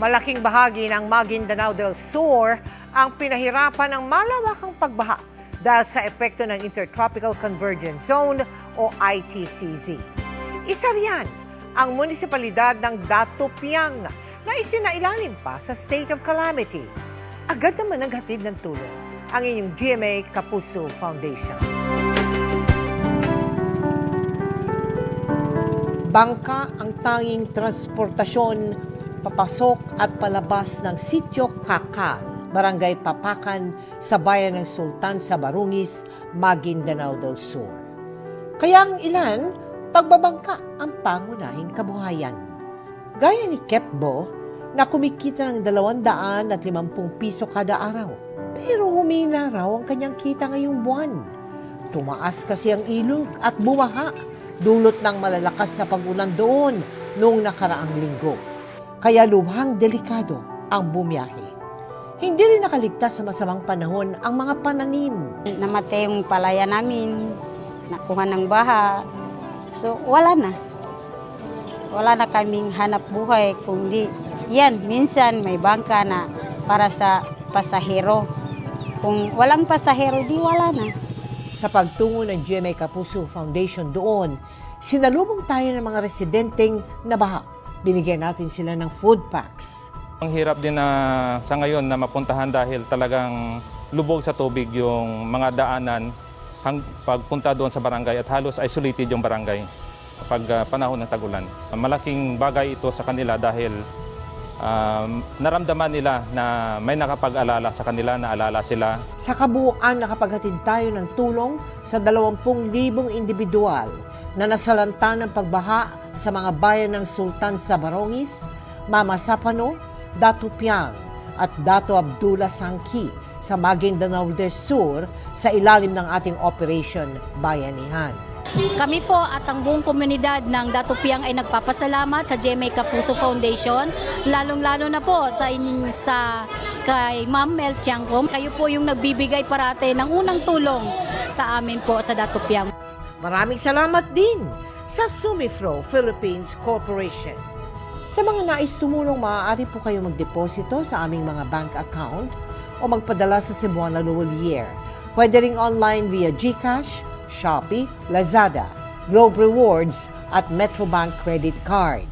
Malaking bahagi ng Maguindanao del Sur ang pinahirapan ng malawakang pagbaha dahil sa epekto ng Intertropical Convergence Zone o ITCZ. Isa riyan ang munisipalidad ng Datupiang na isinailalim pa sa state of calamity. Agad naman naghatid ng tulong ang inyong GMA Kapuso Foundation. Bangka ang tanging transportasyon papasok at palabas ng Sitio Kakal, Barangay Papakan sa bayan ng Sultan sa Barungis, Maguindanao del Sur. Kaya ang ilan, pagbabangka ang pangunahing kabuhayan. Gaya ni Kepbo na kumikita ng 250 piso kada araw. Pero humina raw ang kanyang kita ngayong buwan. Tumaas kasi ang ilog at bumaha dulot ng malalakas na pag-ulan doon noong nakaraang linggo. Kaya lubhang delikado ang bumiyahe. Hindi rin nakaligtas sa masamang panahon ang mga pananim. Namatay yung palaya namin, nakuha ng baha. So wala na. Wala na kaming hanap buhay kundi yan, minsan may bangka na para sa pasahero. Kung walang pasahero, di wala na. Sa pagtungo ng GMA Kapuso Foundation doon, sinalubong tayo ng mga residenteng nabaha. Binigyan natin sila ng food packs. Ang hirap din na sa ngayon na mapuntahan dahil talagang lubog sa tubig yung mga daanan pagpunta doon sa barangay at halos isolated yung barangay kapag panahon ng tag-ulan. Malaking bagay ito sa kanila dahil naramdaman nila na may nakapag-alala sa kanila, naalala sila. Sa kabuuan, nakapaghatid tayo ng tulong sa 20,000 individual na nasalanta ng pagbaha sa mga bayan ng Sultan sa Barungis, Mama Sapano, Datupiang at Dato Abdullah Sangki sa Maguindanao del Sur sa ilalim ng ating Operation Bayanihan. Kami po at ang buong komunidad ng Datupiang ay nagpapasalamat sa GMA Kapuso Foundation, lalong-lalo na po kay Ma'am Mel Tiangco. Kayo po yung nagbibigay parate ng unang tulong sa amin po sa Datupiang. Maraming salamat din sa Sumifro Philippines Corporation. Sa mga nais tumulong, maaari po kayo magdeposito sa aming mga bank account o magpadala sa Cebuana Luwalier. Pwede ring online via GCash, Shopee, Lazada, Globe Rewards at Metrobank Credit Card.